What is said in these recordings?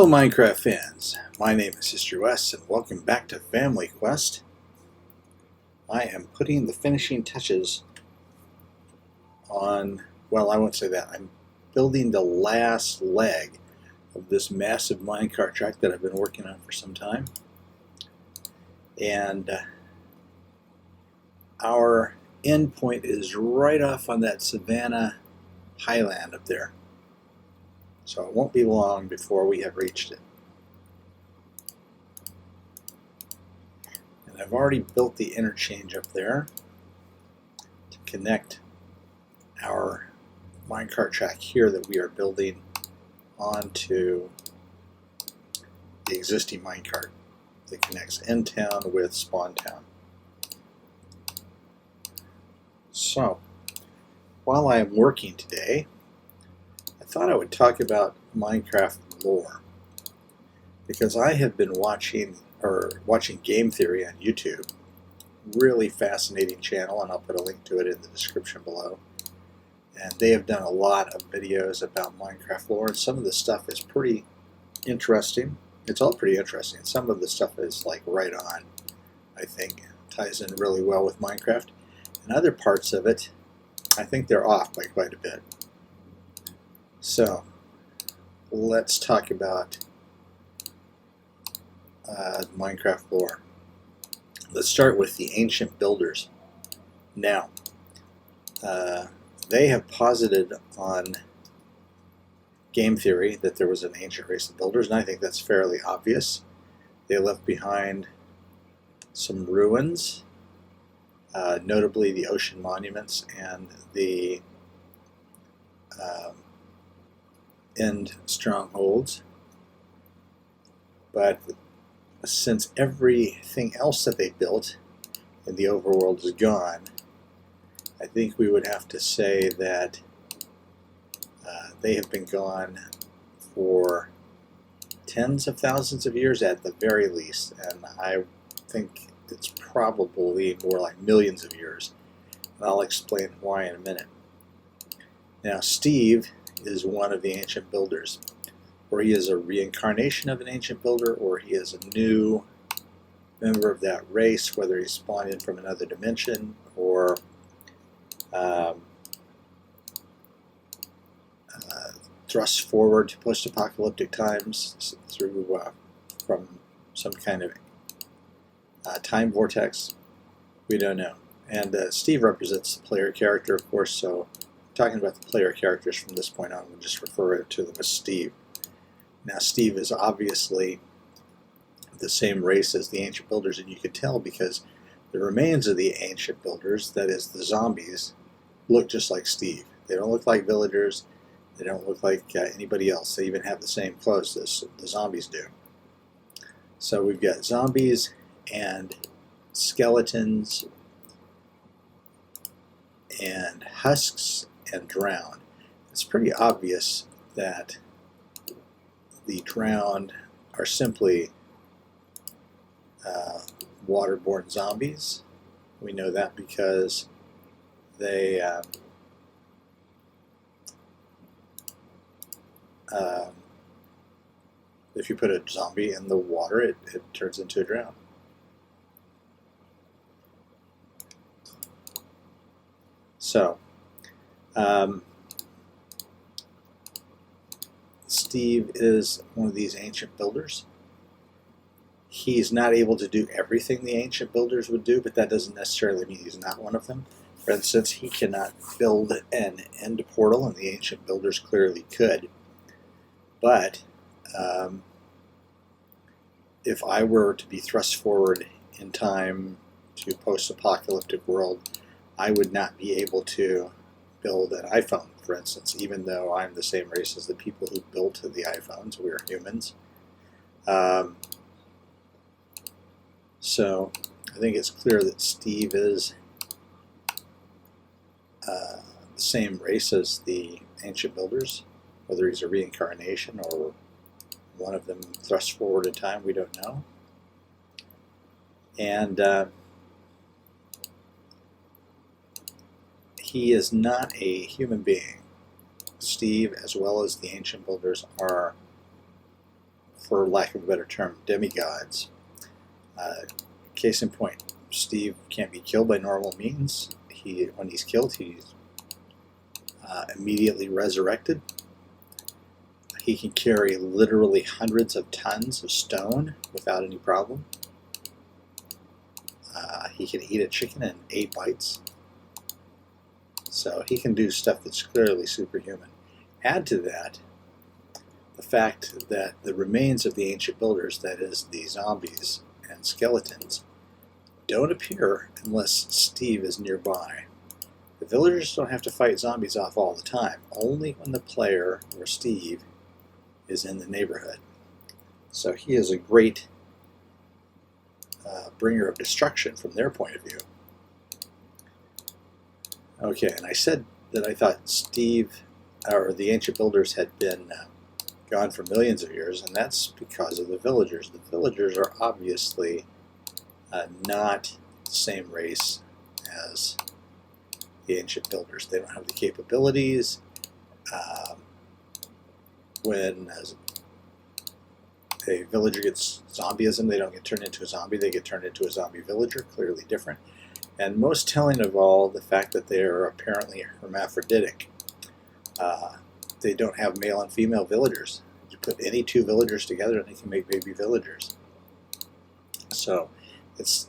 Hello Minecraft fans, my name is HistoryWes and welcome back to Family Quest. I am putting the finishing touches on, well, I won't say that, I'm building the last leg of this massive minecart track that I've been working on for some time. And our end point is right off on that savanna highland up there. So it won't be long before we have reached it. And I've already built the interchange up there to connect our minecart track here that we are building onto the existing minecart that connects end town with spawn town. So while I am working today, I thought I would talk about Minecraft lore, because I have been watching Game Theory on YouTube. Really fascinating channel, and I'll put a link to it in the description below. And they have done a lot of videos about Minecraft lore, and some of the stuff is pretty interesting. It's all pretty interesting. Some of the stuff is like right on, I think. Ties in really well with Minecraft. And other parts of it, I think they're off by quite a bit. So, let's talk about Minecraft lore. Let's start with the ancient builders. Now, they have posited on Game Theory that there was an ancient race of builders, and I think that's fairly obvious. They left behind some ruins, notably the ocean monuments and the end strongholds. But since everything else that they built in the overworld is gone, I think we would have to say that they have been gone for tens of thousands of years at the very least, and I think it's probably more like millions of years, and I'll explain why in a minute. Now, Steve is one of the ancient builders, or he is a reincarnation of an ancient builder, or he is a new member of that race, whether he spawned in from another dimension or thrust forward to post-apocalyptic times through from some kind of time vortex. We don't know. And Steve represents the player character, of course, so talking about the player characters from this point on, we'll just refer to them as Steve. Now, Steve is obviously the same race as the ancient builders, and you can tell because the remains of the ancient builders, that is the zombies, look just like Steve. They don't look like villagers. They don't look like anybody else. They even have the same clothes as the zombies do. So we've got zombies and skeletons and husks and drowned. It's pretty obvious that the drowned are simply waterborne zombies. We know that because they if you put a zombie in the water, it turns into a drown. So, Steve is one of these ancient builders. He's not able to do everything the ancient builders would do, but that doesn't necessarily mean he's not one of them. For instance, he cannot build an end portal, and the ancient builders clearly could. But if I were to be thrust forward in time to post-apocalyptic world, I would not be able to build an iPhone, for instance, even though I'm the same race as the people who built the iPhones. We're humans. So I think it's clear that Steve is the same race as the ancient builders. Whether he's a reincarnation or one of them thrust forward in time, we don't know. And he is not a human being. Steve, as well as the ancient builders, are for lack of a better term, demigods. Case in point, Steve can't be killed by normal means. When he's killed, he's immediately resurrected. He can carry literally hundreds of tons of stone without any problem. He can eat a chicken in 8 bites. So he can do stuff that's clearly superhuman. Add to that the fact that the remains of the ancient builders, that is, the zombies and skeletons, don't appear unless Steve is nearby. The villagers don't have to fight zombies off all the time, only when the player, or Steve, is in the neighborhood. So he is a great bringer of destruction from their point of view. Okay, and I said that I thought Steve, or the ancient builders, had been gone for millions of years, and that's because of the villagers. The villagers are obviously not the same race as the ancient builders. They don't have the capabilities. When a villager gets zombieism, they don't get turned into a zombie, they get turned into a zombie villager, clearly different. And most telling of all, the fact that they are apparently hermaphroditic. They don't have male and female villagers. You put any 2 villagers together and they can make baby villagers. So it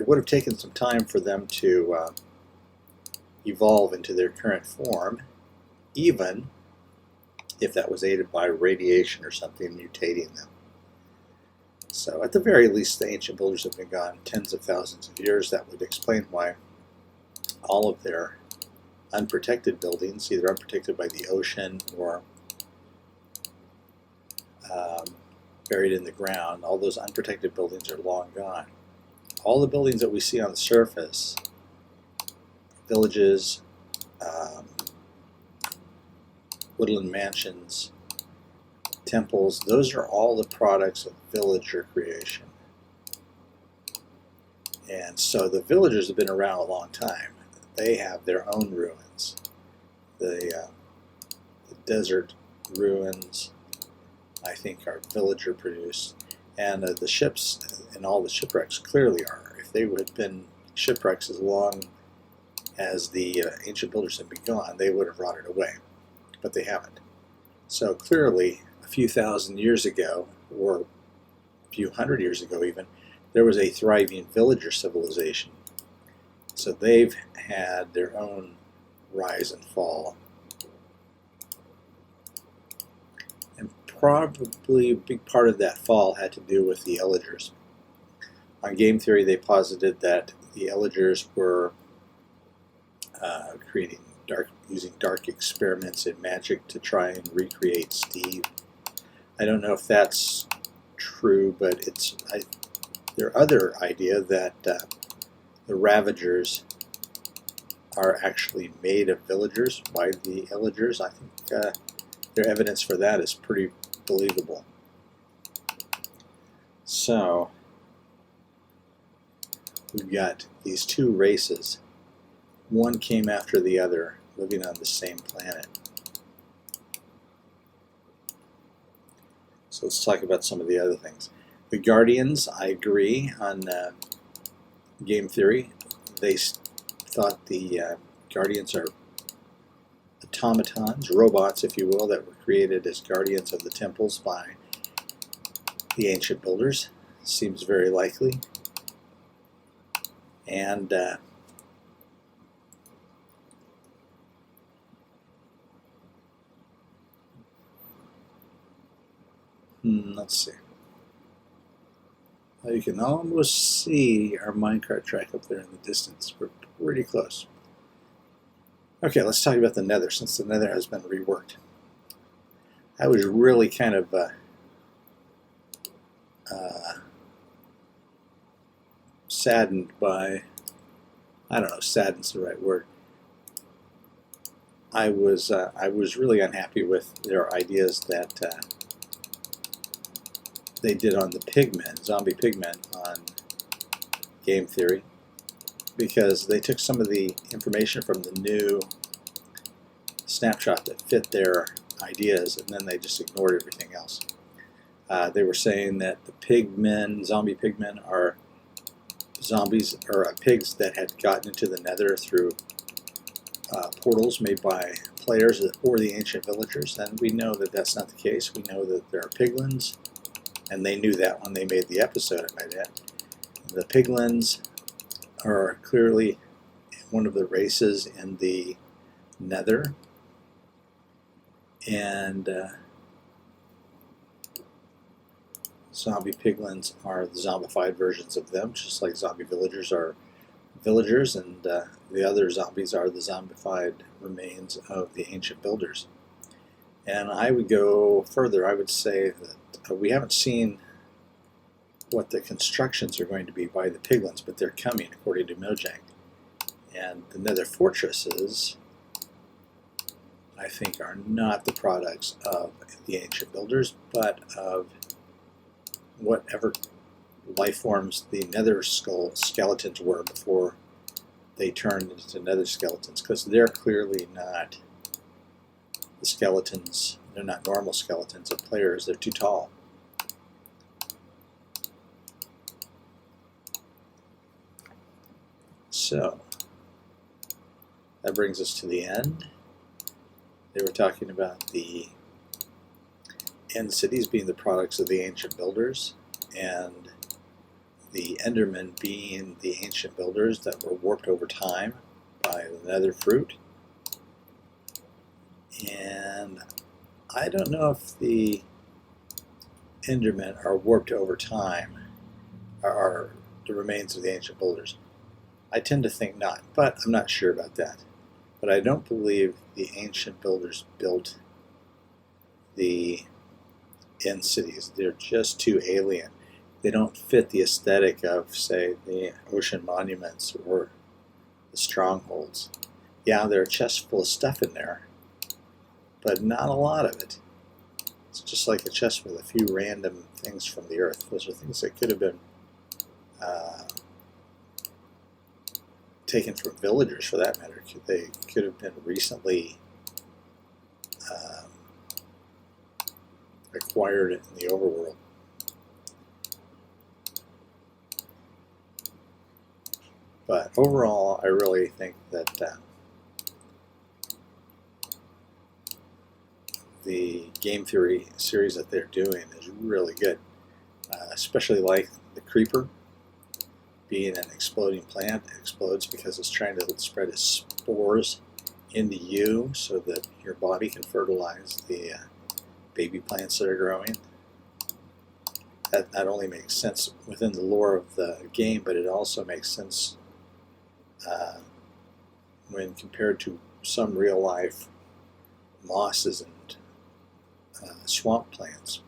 would have taken some time for them to evolve into their current form, even if that was aided by radiation or something mutating them. So at the very least, the ancient builders have been gone tens of thousands of years. That would explain why all of their unprotected buildings, either unprotected by the ocean or buried in the ground, all those unprotected buildings are long gone. All the buildings that we see on the surface, villages, woodland mansions, temples, those are all the products of villager creation. And so the villagers have been around a long time. They have their own ruins. The desert ruins, I think, are villager produced. And the ships and all the shipwrecks clearly are. If they would have been shipwrecks as long as the ancient builders had been gone, they would have rotted away. But they haven't. So clearly, a few thousand years ago, or a few hundred years ago even, there was a thriving villager civilization. So they've had their own rise and fall. And probably a big part of that fall had to do with the Illagers. On game theory, they posited that the Illagers were using dark experiments in magic to try and recreate Steve. I don't know if that's true, but their other idea that the Ravagers are actually made of villagers by the Illagers. I think their evidence for that is pretty believable. So we've got these 2 races. One came after the other, living on the same planet. So let's talk about some of the other things. The Guardians, I agree on game theory. They thought the Guardians are automatons, robots, if you will, that were created as guardians of the temples by the ancient builders. Seems very likely. And let's see. You can almost see our minecart track up there in the distance. We're pretty close. Okay, let's talk about the Nether, since the Nether has been reworked. I was really kind of saddened by, I don't know, saddened's the right word. I was really unhappy with their ideas that they did on the pigmen, zombie pigmen, on game theory, because they took some of the information from the new snapshot that fit their ideas, and then they just ignored everything else. They were saying that the pigmen, zombie pigmen, are zombies or pigs that had gotten into the nether through portals made by players or the ancient villagers, and we know that that's not the case. We know that there are piglins, and they knew that when they made the episode, I might add. The piglins are clearly one of the races in the nether, and zombie piglins are the zombified versions of them, just like zombie villagers are villagers, and the other zombies are the zombified remains of the ancient builders. And I would go further. I would say that we haven't seen what the constructions are going to be by the piglins, but they're coming, according to Mojang. And the nether fortresses, I think, are not the products of the ancient builders, but of whatever life forms the nether skeletons were before they turned into nether skeletons, because they're clearly not the skeletons. They're not normal skeletons of players. They're too tall. So that brings us to the end. They were talking about the end cities being the products of the ancient builders, and the Endermen being the ancient builders that were warped over time by the nether fruit. And I don't know if the Endermen are warped over time, or are the remains of the ancient builders. I tend to think not, but I'm not sure about that. But I don't believe the ancient builders built the end cities. They're just too alien. They don't fit the aesthetic of, say, the ocean monuments or the strongholds. Yeah, there are chests full of stuff in there, but not a lot of it. It's just like a chest with a few random things from the earth. Those are things that could have been taken from villagers, for that matter. They could have been recently acquired in the overworld. But overall, I really think that the game theory series that they're doing is really good. Especially like the creeper being an exploding plant. It explodes because it's trying to spread its spores into you so that your body can fertilize the baby plants that are growing. That not only makes sense within the lore of the game, but it also makes sense when compared to some real life mosses and swamp plants.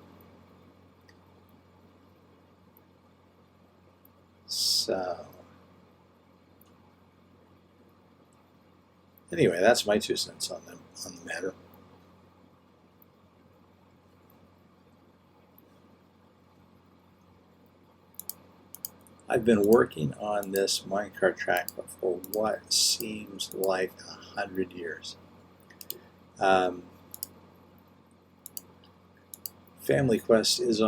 So anyway, that's my 2 cents on the matter. I've been working on this minecart track for what seems like 100 years. Family Quest is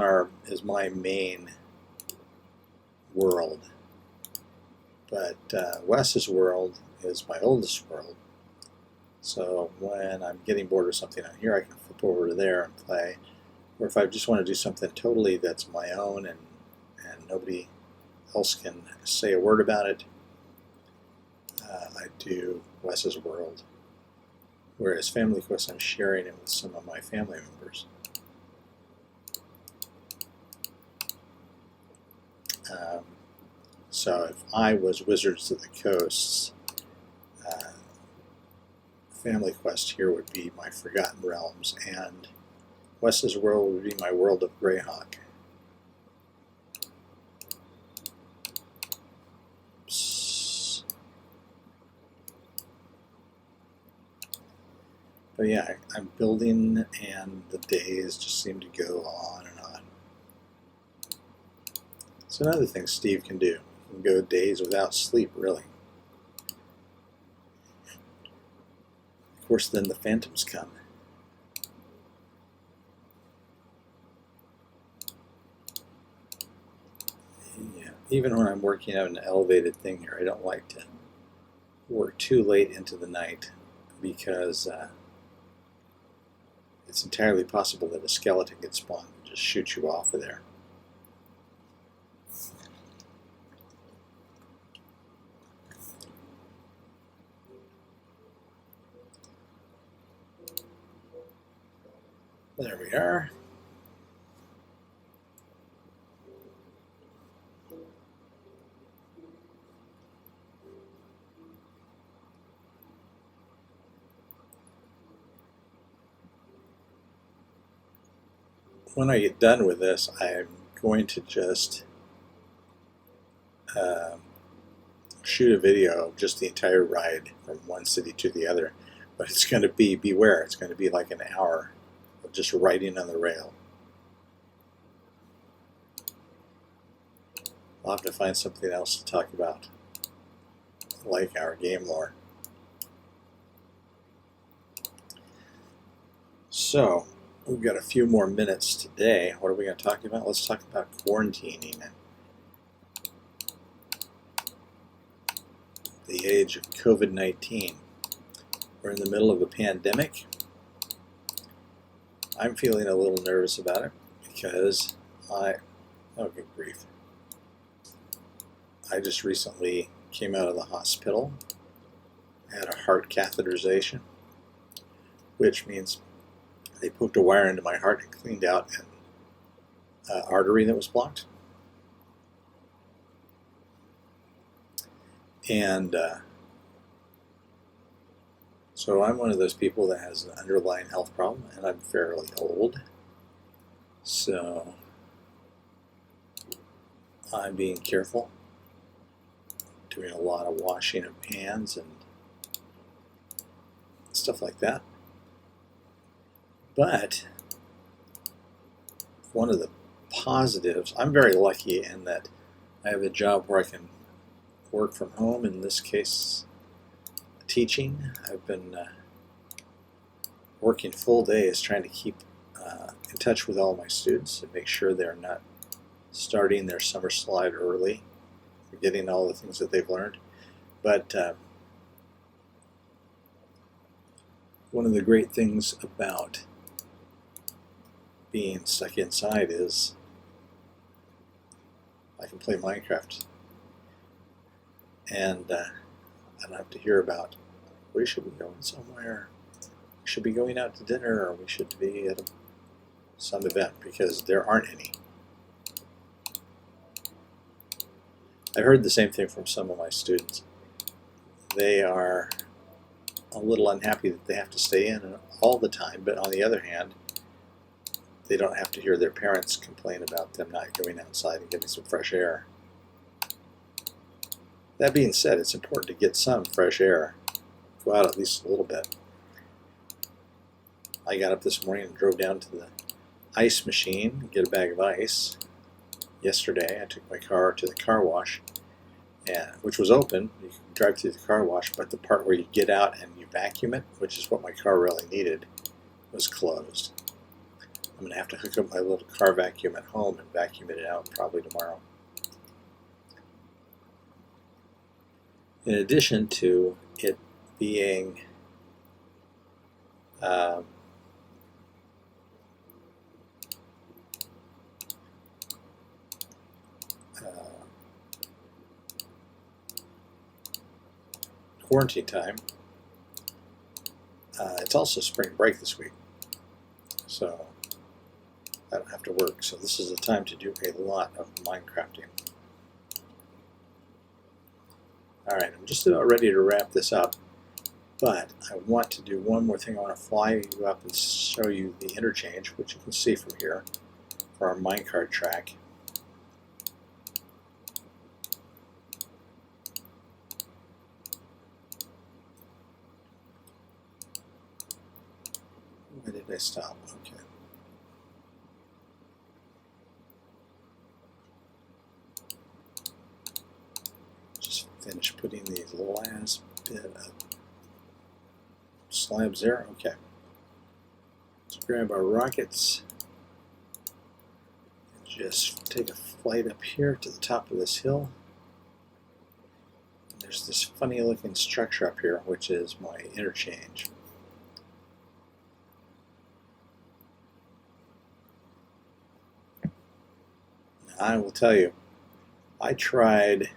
my main world, but Wes's world is my oldest world. So when I'm getting bored of something on here, I can flip over to there and play. Or if I just want to do something totally that's my own and nobody else can say a word about it, I do Wes's world. Whereas Family Quest, I'm sharing it with some of my family members. So if I was Wizards of the Coasts, Family Quest here would be my Forgotten Realms, and Wes's world would be my world of Greyhawk. But yeah, I'm building, and the days just seem to go on and on. It's another thing Steve can do. He can go days without sleep, really. Of course, then the phantoms come. Yeah, even when I'm working out an elevated thing here, I don't like to work too late into the night because it's entirely possible that a skeleton gets spawned and just shoot you off of there. There we are. When I get done with this, I'm going to just shoot a video of just the entire ride from one city to the other. But it's going to be, beware, it's going to be like an hour of just riding on the rail. I'll have to find something else to talk about, like our game lore. So, we've got a few more minutes today. What are we going to talk about? Let's talk about quarantining. The age of COVID-19. We're in the middle of a pandemic. I'm feeling a little nervous about it because oh good grief. I just recently came out of the hospital. I had a heart catheterization, which means they poked a wire into my heart and cleaned out an artery that was blocked. And so I'm one of those people that has an underlying health problem, and I'm fairly old. So I'm being careful, doing a lot of washing of hands and stuff like that. But one of the positives, I'm very lucky in that I have a job where I can work from home, in this case teaching. I've been working full days trying to keep in touch with all my students and make sure they're not starting their summer slide early, forgetting all the things that they've learned. But one of the great things about being stuck inside is I can play Minecraft, and I don't have to hear about we should be going somewhere, we should be going out to dinner, or we should be at some event, because there aren't any. I've heard the same thing from some of my students. They are a little unhappy that they have to stay in all the time, but on the other hand, they don't have to hear their parents complain about them not going outside and getting some fresh air. That being said, it's important to get some fresh air. Go out at least a little bit. I got up this morning and drove down to the ice machine, get a bag of ice. Yesterday, I took my car to the car wash, which was open. You can drive through the car wash, but the part where you get out and you vacuum it, which is what my car really needed, was closed. I'm going to have to hook up my little car vacuum at home and vacuum it out probably tomorrow. In addition to it being quarantine time, it's also spring break this week, so I don't have to work. So this is a time to do a lot of Minecrafting. Alright, I'm just about ready to wrap this up, but I want to do one more thing. I want to fly you up and show you the interchange, which you can see from here, for our minecart track. Where did I stop? Okay. Just finish putting the last bit of slabs there. Okay. Let's grab our rockets and just take a flight up here to the top of this hill. And there's this funny looking structure up here, which is my interchange. Now, I will tell you, I tried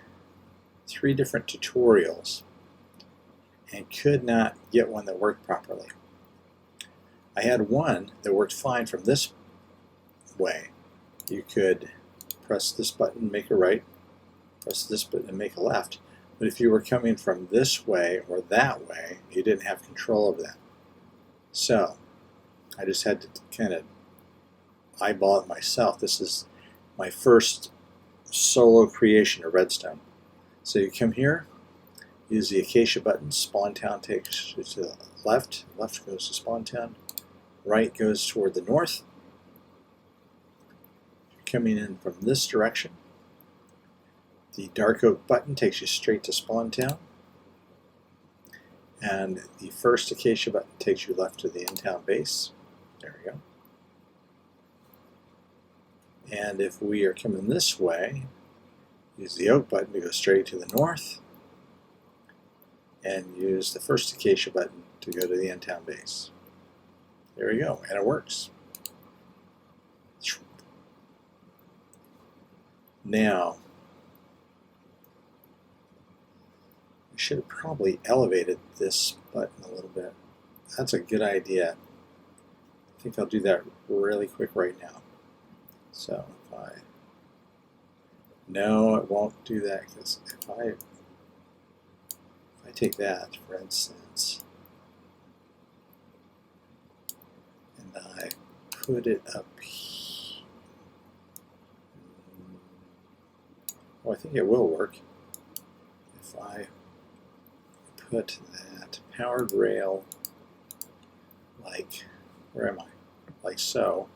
3 different tutorials and could not get one that worked properly. I had one that worked fine from this way. You could press this button, make a right, press this button and make a left. But if you were coming from this way or that way, you didn't have control over that. So I just had to kind of eyeball it myself. This is my first solo creation of Redstone. So you come here, use the Acacia button, spawn town takes you to the left, left goes to spawn town, right goes toward the north. Coming in from this direction, the dark oak button takes you straight to spawn town, and the first Acacia button takes you left to the in-town base. There we go. And if we are coming this way, use the oak button to go straight to the north, and use the first Acacia button to go to the in-town base. There we go, and it works. Now, I should have probably elevated this button a little bit. That's a good idea. I think I'll do that really quick right now. So if no, it won't do that, because if I take that, for instance, and I put it up here, well, I think it will work. If I put that powered rail like, where am I? Like so.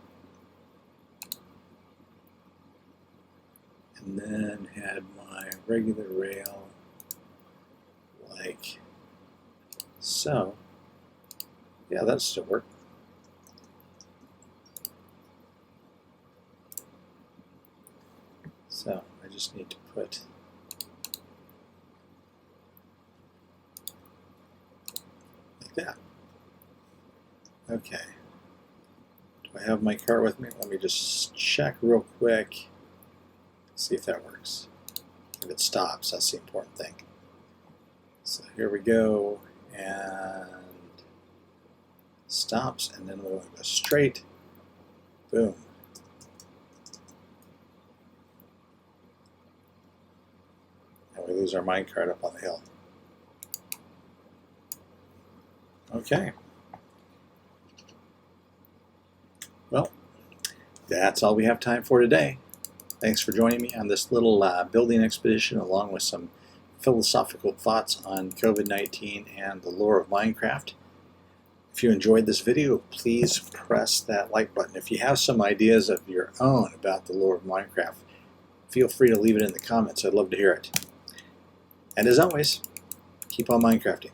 And then had my regular rail like so. Yeah, that'll still work. So I just need to put like that. Okay. Do I have my cart with me? Let me just check real quick. See if that works. If it stops, that's the important thing. So here we go, and stops, and then we'll go straight. Boom. And we lose our minecart up on the hill. Okay. Well, that's all we have time for today. Thanks for joining me on this little building expedition, along with some philosophical thoughts on COVID-19 and the lore of Minecraft. If you enjoyed this video, please press that like button. If you have some ideas of your own about the lore of Minecraft, feel free to leave it in the comments. I'd love to hear it. And as always, keep on Minecrafting.